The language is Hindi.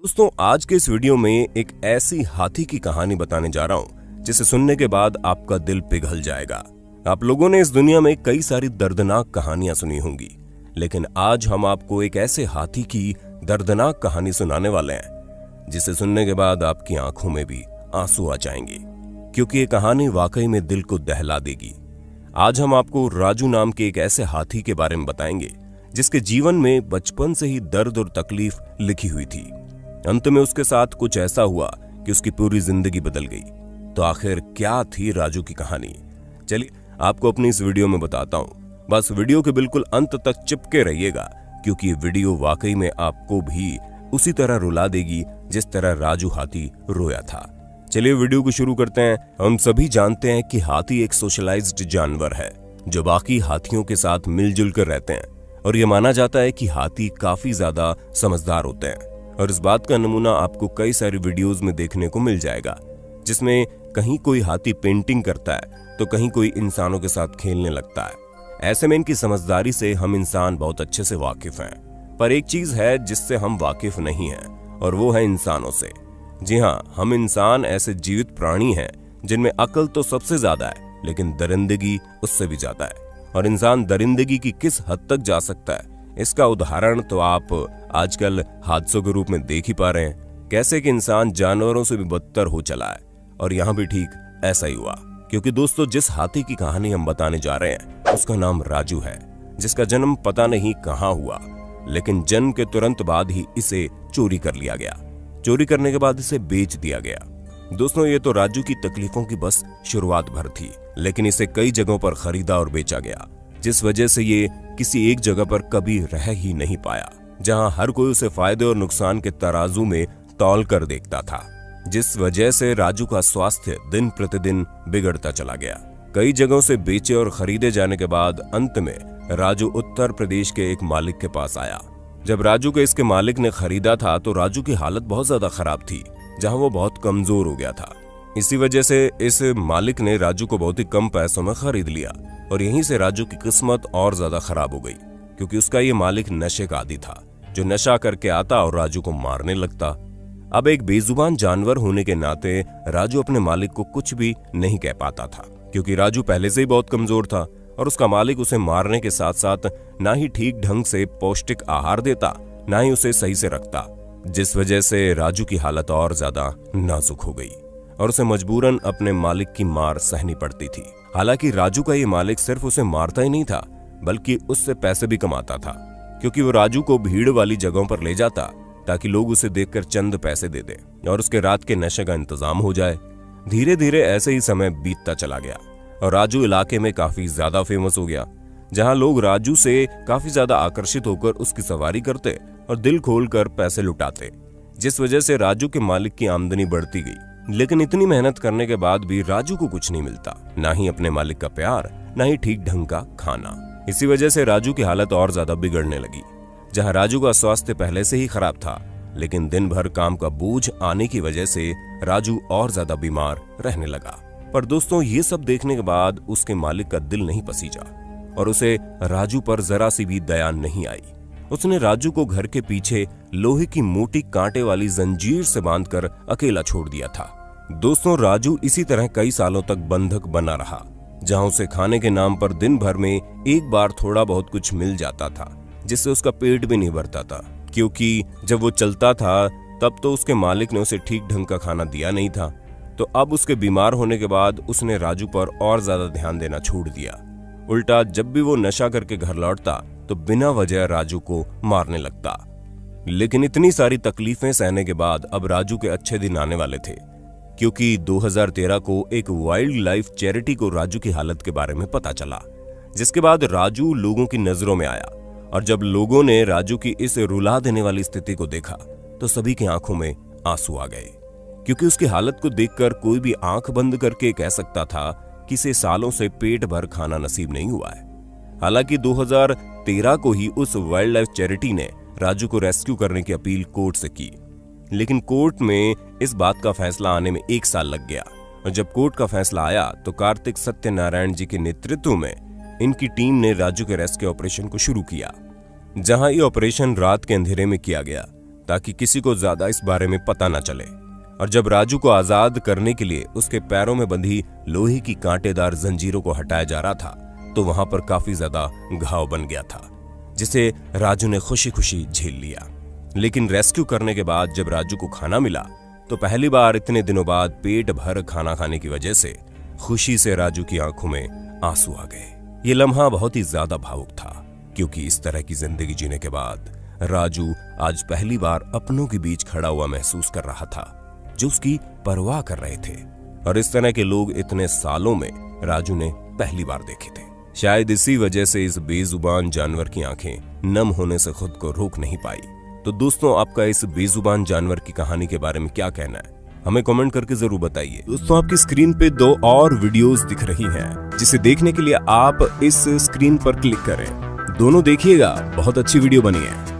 दोस्तों, आज के इस वीडियो में एक ऐसी हाथी की कहानी बताने जा रहा हूं जिसे सुनने के बाद आपका दिल पिघल जाएगा। आप लोगों ने इस दुनिया में कई सारी दर्दनाक कहानियां सुनी होंगी, लेकिन आज हम आपको एक ऐसे हाथी की दर्दनाक कहानी सुनाने वाले हैं जिसे सुनने के बाद आपकी आंखों में भी आंसू आ जाएंगे, क्योंकि ये कहानी वाकई में दिल को दहला देगी। आज हम आपको राजू नाम के एक ऐसे हाथी के बारे में बताएंगे जिसके जीवन में बचपन से ही दर्द और तकलीफ लिखी हुई थी। अंत में उसके साथ कुछ ऐसा हुआ कि उसकी पूरी जिंदगी बदल गई। तो आखिर क्या थी राजू की कहानी? चलिए आपको अपनी इस वीडियो में बताता हूं। बस वीडियो के बिल्कुल अंत तक चिपके रहिएगा, क्योंकि ये वीडियो वाकई में आपको भी उसी तरह रुला देगी जिस तरह राजू हाथी रोया था। चलिए वीडियो को शुरू करते हैं। हम सभी जानते हैं कि हाथी एक सोशलाइज्ड जानवर है जो बाकी हाथियों के साथ मिलजुल कर रहते हैं, और यह माना जाता है कि हाथी काफी ज्यादा समझदार होते हैं। और इस बात का नमूना आपको कई सारी वीडियोस में देखने को मिल जाएगा, जिसमें कहीं कोई हाथी पेंटिंग करता है तो कहीं कोई इंसानों के साथ खेलने लगता है। ऐसे में इनकी समझदारी से हम इंसान बहुत अच्छे से वाकिफ हैं। पर एक चीज है जिससे हम वाकिफ नहीं हैं, और वो है इंसानों से। जी हाँ, हम इंसान ऐसे जीवित प्राणी हैं जिनमें अक्ल तो सबसे ज्यादा है, लेकिन दरिंदगी उससे भी ज्यादा है। और इंसान दरिंदगी की किस हद तक जा सकता है, इसका उदाहरण तो आप आजकल हादसों के रूप में देख ही पा रहे हैं। कैसे कि इंसान जानवरों से भी बदतर हो चला है, और यहाँ भी ठीक ऐसा ही हुआ। क्योंकि दोस्तों, जिस हाथी की कहानी हम बताने जा रहे हैं उसका नाम राजू है, जिसका जन्म पता नहीं कहाँ हुआ, लेकिन जन्म के तुरंत बाद ही इसे चोरी कर लिया गया। चोरी करने के बाद इसे बेच दिया गया। दोस्तों, ये तो राजू की तकलीफों की बस शुरुआत भर थी, लेकिन इसे कई जगहों पर खरीदा और बेचा गया, जिस वजह से ये किसी एक जगह पर कभी रह ही नहीं पाया, जहां हर कोई उसे फायदे और नुकसान के तराजू में तौल कर देखता था, जिस वजह से राजू का स्वास्थ्य दिन प्रतिदिन बिगड़ता चला गया। कई जगहों से बेचे और खरीदे जाने के बाद अंत में राजू उत्तर प्रदेश के एक मालिक के पास आया। जब राजू को इसके मालिक ने खरीदा था तो राजू की हालत बहुत ज्यादा खराब थी, जहां वो बहुत कमजोर हो गया था। इसी वजह से इस मालिक ने राजू को बहुत ही कम पैसों में खरीद लिया, और यहीं से राजू की किस्मत और ज्यादा खराब हो गई, क्योंकि उसका ये मालिक नशे का आदी था, जो नशा करके आता और राजू को मारने लगता। अब एक बेजुबान जानवर होने के नाते राजू अपने मालिक को कुछ भी नहीं कह पाता था, क्योंकि राजू पहले से ही बहुत कमजोर था, और उसका मालिक उसे मारने के साथ साथ ना ही ठीक ढंग से पौष्टिक आहार देता, ना ही उसे सही से रखता, जिस वजह से राजू की हालत और ज्यादा नाजुक हो गई, और उसे मजबूरन अपने मालिक की मार सहनी पड़ती थी। हालांकि राजू का ये मालिक सिर्फ उसे मारता ही नहीं था, बल्कि उससे पैसे भी कमाता था, क्योंकि वो राजू को भीड़ वाली जगहों पर ले जाता ताकि लोग उसे देखकर चंद पैसे दे दें और उसके रात के नशे का इंतजाम हो जाए। धीरे धीरे ऐसे ही समय बीतता चला गया, और राजू इलाके में काफी ज्यादा फेमस हो गया, जहां लोग राजू से काफी ज्यादा आकर्षित होकर उसकी सवारी करते और दिल खोलकर पैसे लुटाते, जिस वजह से राजू के मालिक की आमदनी बढ़ती गई। लेकिन इतनी मेहनत करने के बाद भी राजू को कुछ नहीं मिलता, ना ही अपने मालिक का प्यार, ना ही ठीक ढंग का खाना। इसी वजह से राजू की हालत और ज्यादा बिगड़ने लगी। जहां राजू का स्वास्थ्य पहले से ही खराब था, लेकिन दिन भर काम का बोझ आने की वजह से राजू और ज्यादा बीमार रहने लगा। पर दोस्तों, ये सब देखने के बाद उसके मालिक का दिल नहीं पसीजा, और उसे राजू पर जरा सी भी दया नहीं आई। उसने राजू को घर के पीछे लोहे की मोटी कांटे वाली जंजीर से बांधकर अकेला छोड़ दिया था। दोस्तों, राजू इसी तरह कई सालों तक बंधक बना रहा, जहां उसे खाने के नाम पर दिन भर में एक बार थोड़ा बहुत कुछ मिल जाता था, जिससे उसका पेट भी नहीं भरता था, क्योंकि जब वो चलता था तब तो उसके मालिक ने उसे ठीक ढंग का खाना दिया नहीं था। तो अब उसके बीमार होने के बाद उसने राजू पर और ज्यादा ध्यान देना छोड़ दिया। उल्टा जब भी वो नशा करके घर लौटता तो बिना वजह राजू को मारने लगता। लेकिन इतनी सारी तकलीफें सहने के बाद अब राजू के अच्छे दिन आने वाले थे, क्योंकि 2013 को एक वाइल्ड लाइफ चैरिटी को राजू की हालत के बारे में पता चला, जिसके बाद राजू लोगों की नजरों में आया। और जब लोगों ने राजू की इस रुला देने वाली स्थिति को देखा तो सभी की आंखों में आंसू आ गए, क्योंकि उसकी हालत को देखकर कोई भी आंख बंद करके कह सकता था कि इसे सालों से पेट भर खाना नसीब नहीं हुआ है। हालांकि 2013 को ही उस वाइल्ड लाइफ चैरिटी ने राजू को रेस्क्यू करने की अपील कोर्ट से की, लेकिन कोर्ट में इस बात का फैसला आने में 1 साल लग गया। और जब कोर्ट का फैसला आया तो कार्तिक सत्यनारायण जी के नेतृत्व में इनकी टीम ने राजू के रेस्क्यू ऑपरेशन को शुरू किया। जहां ये ऑपरेशन रात के अंधेरे में किया गया ताकि किसी को ज्यादा इस बारे में पता न चले। और जब राजू को आजाद करने के लिए उसके पैरों में बंधी लोहे की कांटेदार जंजीरों को हटाया जा रहा था तो वहां पर काफी ज्यादा घाव बन गया था, जिसे राजू ने खुशी खुशी झेल लिया। लेकिन रेस्क्यू करने के बाद जब राजू को खाना मिला तो पहली बार इतने दिनों बाद पेट भर खाना खाने की वजह से खुशी से राजू की आंखों में आंसू आ गए। ये लम्हा बहुत ही ज्यादा भावुक था, क्योंकि इस तरह की जिंदगी जीने के बाद राजू आज पहली बार अपनों के बीच खड़ा हुआ महसूस कर रहा था, जो उसकी परवाह कर रहे थे। और इस तरह के लोग इतने सालों में राजू ने पहली बार देखे थे। शायद इसी वजह से इस बेजुबान जानवर की आंखें नम होने से खुद को रोक नहीं पाई। तो दोस्तों, आपका इस बेजुबान जानवर की कहानी के बारे में क्या कहना है, हमें कमेंट करके जरूर बताइए। दोस्तों, आपकी स्क्रीन पे 2 और वीडियोस दिख रही हैं, जिसे देखने के लिए आप इस स्क्रीन पर क्लिक करें। दोनों देखिएगा, बहुत अच्छी वीडियो बनी है।